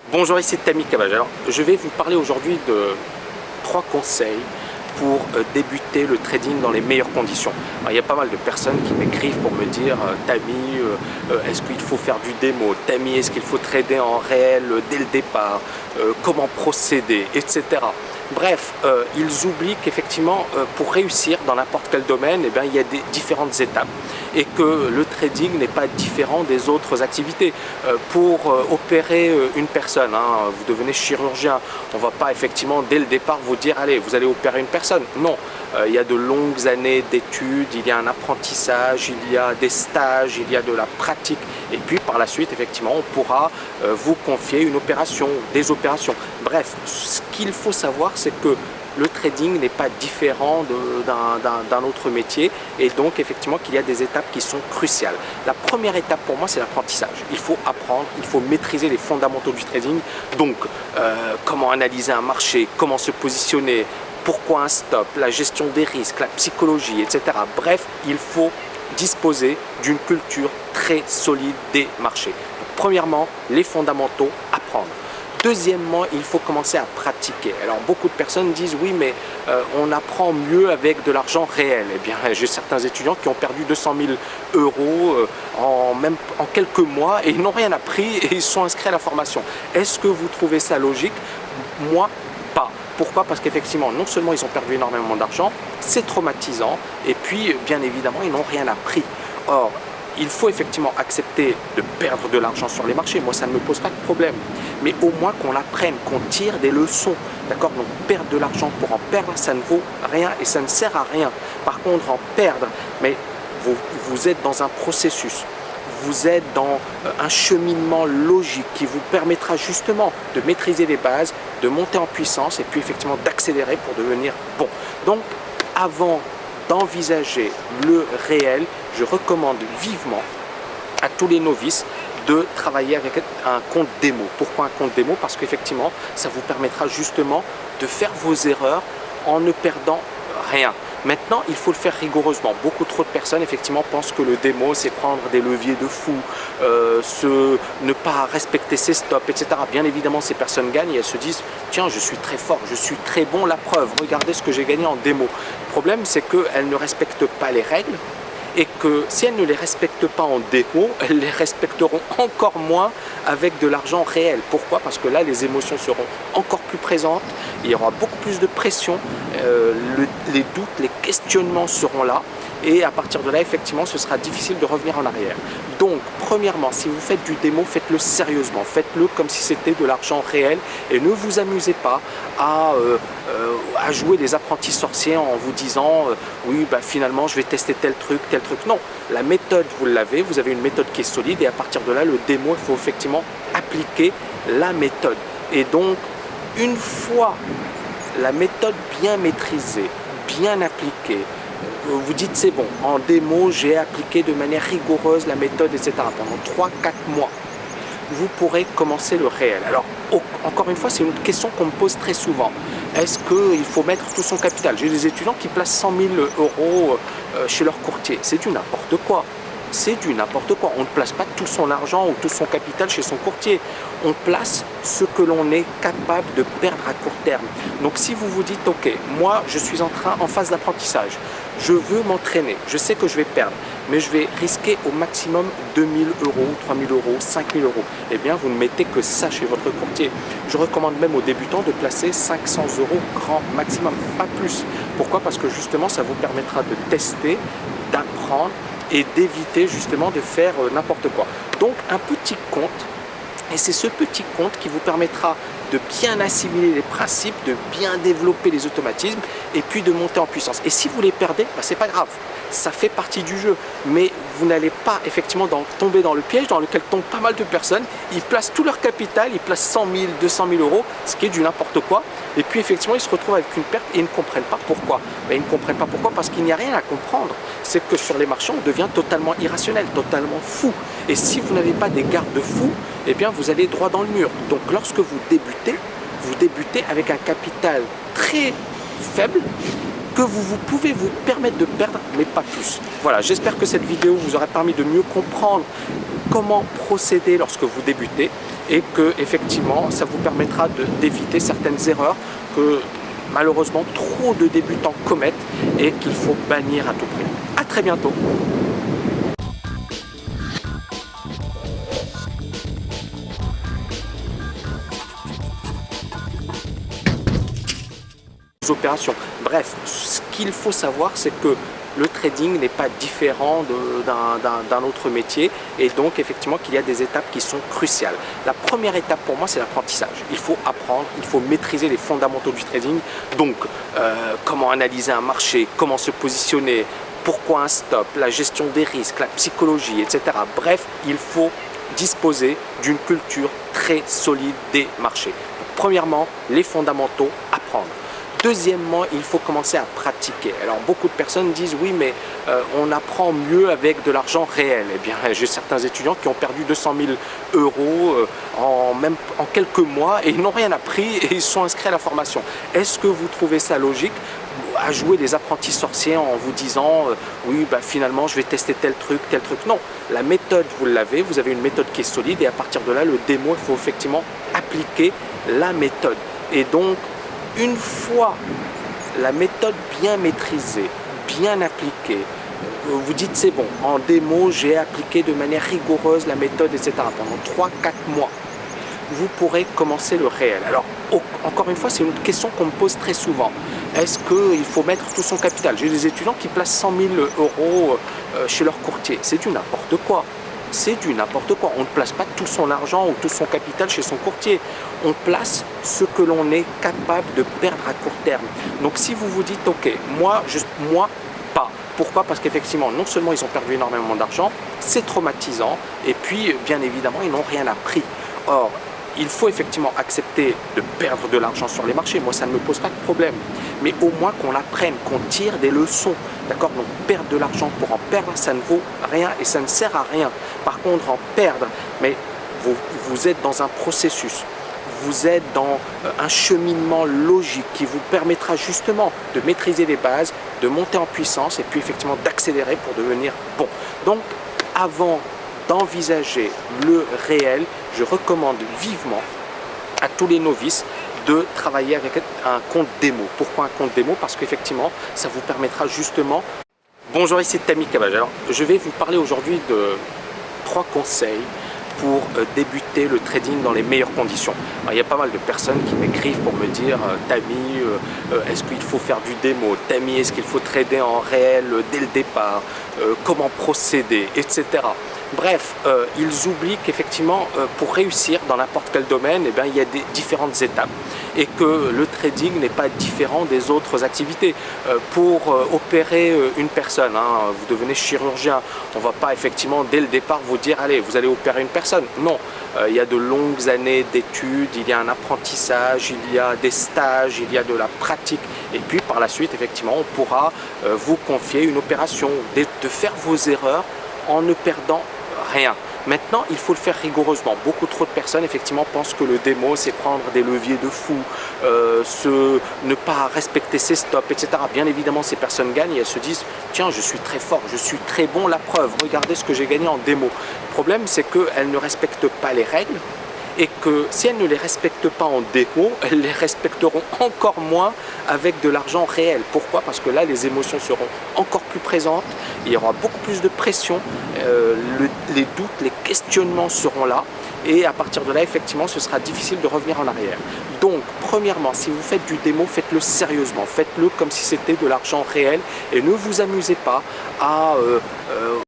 Bonjour, ici Tammy Cabage. Alors, je vais vous parler aujourd'hui de 3 conseils pour débuter le trading dans les meilleures conditions. Alors, il y a pas mal de personnes qui m'écrivent pour me dire Tammy, est-ce qu'il faut faire du démo? Tammy, est-ce qu'il faut trader en réel dès le départ? Comment procéder, etc. Bref, ils oublient qu'effectivement, pour réussir dans n'importe quel domaine, eh bien, il y a des différentes étapes et que le trading n'est pas différent des autres activités. Pour opérer une personne, vous devenez chirurgien, on ne va pas effectivement dès le départ vous dire allez, vous allez opérer une personne. Non, il y a de longues années d'études, il y a un apprentissage, il y a des stages, il y a de la pratique et puis par la suite effectivement on pourra vous confier une opération, des opérations. Bref, ce qu'il faut savoir c'est que le trading n'est pas différent d'un autre métier et donc effectivement qu'il y a des étapes qui sont cruciales. La première étape pour moi c'est l'apprentissage. Il faut apprendre, il faut maîtriser les fondamentaux du trading. Donc comment analyser un marché, comment se positionner, pourquoi un stop, la gestion des risques, la psychologie, etc. Bref, il faut disposer d'une culture très solide des marchés. Donc, premièrement, les fondamentaux, apprendre. Deuxièmement, il faut commencer à pratiquer. Alors beaucoup de personnes disent oui mais on apprend mieux avec de l'argent réel. Eh bien j'ai certains étudiants qui ont perdu 200 000 euros en quelques mois et ils n'ont rien appris et ils sont inscrits à la formation. Est-ce que vous trouvez ça logique? Moi, pas. Pourquoi? Parce qu'effectivement, non seulement ils ont perdu énormément d'argent, c'est traumatisant et puis bien évidemment ils n'ont rien appris. Or, il faut effectivement accepter de perdre de l'argent sur les marchés. Moi, ça ne me pose pas de problème. Mais au moins qu'on apprenne, qu'on tire des leçons. D'accord? Donc, perdre de l'argent pour en perdre, ça ne vaut rien et ça ne sert à rien. Par contre, en perdre, mais vous êtes dans un processus. Vous êtes dans un cheminement logique qui vous permettra justement de maîtriser les bases, de monter en puissance et puis effectivement d'accélérer pour devenir bon. Donc, avant d'envisager le réel, je recommande vivement à tous les novices de travailler avec un compte démo. Pourquoi un compte démo? Parce qu'effectivement, ça vous permettra justement de faire vos erreurs en ne perdant rien. Maintenant, il faut le faire rigoureusement. Beaucoup trop de personnes, effectivement, pensent que le démo, c'est prendre des leviers de fou, ne pas respecter ses stops, etc. Bien évidemment, ces personnes gagnent et elles se disent « Tiens, je suis très fort, je suis très bon, la preuve, regardez ce que j'ai gagné en démo. » Le problème, c'est qu'elles ne respectent pas les règles et que si elles ne les respectent pas en démo, elles les respecteront encore moins avec de l'argent réel. Pourquoi? Parce que là, les émotions seront encore plus présentes, il y aura beaucoup plus de pression, les doutes, les questionnements seront là, et à partir de là, effectivement, ce sera difficile de revenir en arrière. Donc, premièrement, si vous faites du démo, faites-le sérieusement, faites-le comme si c'était de l'argent réel, et ne vous amusez pas à jouer les apprentis sorciers en vous disant oui, bah, finalement, je vais tester tel truc. Non, la méthode, vous l'avez, vous avez une méthode qui est solide, et à partir de là, le démo, il faut effectivement appliquer la méthode. Et donc, une fois la méthode bien maîtrisée, bien appliquée, vous dites c'est bon, en démo j'ai appliqué de manière rigoureuse la méthode, etc. pendant 3-4 mois, vous pourrez commencer le réel. Alors encore une fois, c'est une question qu'on me pose très souvent. Est-ce qu'il faut mettre tout son capital? J'ai des étudiants qui placent 100 000 euros chez leur courtier. C'est du n'importe quoi. C'est du n'importe quoi. On ne place pas tout son argent ou tout son capital chez son courtier. On place ce que l'on est capable de perdre à court terme. Donc si vous vous dites, ok, moi je suis en phase d'apprentissage, je veux m'entraîner, je sais que je vais perdre, mais je vais risquer au maximum 2 000 euros, 3 000 euros, 5 000 euros. Eh bien, vous ne mettez que ça chez votre courtier. Je recommande même aux débutants de placer 500 euros grand maximum, pas plus. Pourquoi? Parce que justement, ça vous permettra de tester, d'apprendre et d'éviter justement de faire n'importe quoi. Donc un petit compte, et c'est ce petit compte qui vous permettra de bien assimiler les principes, de bien développer les automatismes et puis de monter en puissance. Et si vous les perdez, bah, c'est pas grave, ça fait partie du jeu, mais vous n'allez pas effectivement tomber dans le piège dans lequel tombent pas mal de personnes. Ils placent tout leur capital, ils placent 100 000, 200 000 euros, ce qui est du n'importe quoi, et puis effectivement ils se retrouvent avec une perte et ils ne comprennent pas pourquoi. Ben, ils ne comprennent pas pourquoi parce qu'il n'y a rien à comprendre. C'est que sur les marchés on devient totalement irrationnel, totalement fou, et si vous n'avez pas des garde-fous, eh bien vous allez droit dans le mur. Donc lorsque vous débutez avec un capital très faible que vous pouvez vous permettre de perdre, mais pas plus. Voilà, j'espère que cette vidéo vous aura permis de mieux comprendre comment procéder lorsque vous débutez. et que effectivement ça vous permettra d'éviter certaines erreurs que malheureusement trop de débutants commettent et qu'il faut bannir à tout prix. À très bientôt. Opérations. Bref, ce qu'il faut savoir, c'est que le trading n'est pas différent d'un autre métier et donc effectivement qu'il y a des étapes qui sont cruciales. La première étape pour moi, c'est l'apprentissage. Il faut apprendre, il faut maîtriser les fondamentaux du trading. Donc comment analyser un marché, comment se positionner, pourquoi un stop, la gestion des risques, la psychologie, etc. Bref, il faut disposer d'une culture très solide des marchés. Donc, premièrement, les fondamentaux, apprendre. Deuxièmement, il faut commencer à pratiquer. Alors beaucoup de personnes disent oui mais on apprend mieux avec de l'argent réel. Eh bien j'ai certains étudiants qui ont perdu 200 000 euros en quelques mois et ils n'ont rien appris et ils sont inscrits à la formation. Est-ce que vous trouvez ça logique à jouer les apprentis sorciers en vous disant oui finalement je vais tester tel truc. Non, la méthode vous l'avez, vous avez une méthode qui est solide et à partir de là le démo, il faut effectivement appliquer la méthode. Et donc une fois la méthode bien maîtrisée, bien appliquée, vous dites c'est bon, en démo j'ai appliqué de manière rigoureuse la méthode, etc. pendant 3-4 mois, vous pourrez commencer le réel. Alors encore une fois, c'est une question qu'on me pose très souvent. Est-ce qu'il faut mettre tout son capital? J'ai des étudiants qui placent 100 000 euros chez leur courtier. C'est du n'importe quoi. C'est du n'importe quoi. On ne place pas tout son argent ou tout son capital chez son courtier. On place ce que l'on est capable de perdre à court terme. Donc si vous vous dites, ok, moi pas. Pourquoi? Parce qu'effectivement, non seulement ils ont perdu énormément d'argent, c'est traumatisant, et puis bien évidemment, ils n'ont rien appris. Or, il faut effectivement accepter de perdre de l'argent sur les marchés. Moi, ça ne me pose pas de problème. Mais au moins qu'on apprenne, qu'on tire des leçons. D'accord? Donc, perdre de l'argent pour en perdre, ça ne vaut rien et ça ne sert à rien. Par contre, en perdre, mais vous êtes dans un processus. Vous êtes dans un cheminement logique qui vous permettra justement de maîtriser les bases, de monter en puissance et puis effectivement d'accélérer pour devenir bon. Donc, avant d'envisager le réel, je recommande vivement à tous les novices de travailler avec un compte démo. Pourquoi un compte démo? Parce qu'effectivement, ça vous permettra justement... Bonjour, ici Tammy Cabage. Alors, je vais vous parler aujourd'hui de 3 conseils pour débuter le trading dans les meilleures conditions. Alors, il y a pas mal de personnes qui m'écrivent pour me dire Tammy, est-ce qu'il faut faire du démo? Tammy, est-ce qu'il faut trader en réel dès le départ? Comment procéder, etc. Bref, ils oublient qu'effectivement, pour réussir dans n'importe quel domaine, eh bien, il y a des différentes étapes et que le trading n'est pas différent des autres activités. Pour opérer une personne, vous devenez chirurgien, on ne va pas effectivement dès le départ vous dire allez, vous allez opérer une personne. Non, il y a de longues années d'études, il y a un apprentissage, il y a des stages, il y a de la pratique et puis par la suite, effectivement, on pourra vous confier une opération, de faire vos erreurs en ne perdant rien. Maintenant, il faut le faire rigoureusement. Beaucoup trop de personnes, effectivement, pensent que le démo, c'est prendre des leviers de fou, ne pas respecter ses stops, etc. Bien évidemment, ces personnes gagnent et elles se disent « Tiens, je suis très fort, je suis très bon, la preuve, regardez ce que j'ai gagné en démo. » Le problème, c'est qu'elles ne respectent pas les règles et que si elles ne les respectent pas en démo, elles les respecteront encore moins avec de l'argent réel. Pourquoi? Parce que là, les émotions seront encore plus présentes, il y aura beaucoup plus de pression, les doutes, les questionnements seront là, et à partir de là, effectivement, ce sera difficile de revenir en arrière. Donc, premièrement, si vous faites du démo, faites-le sérieusement, faites-le comme si c'était de l'argent réel, et ne vous amusez pas à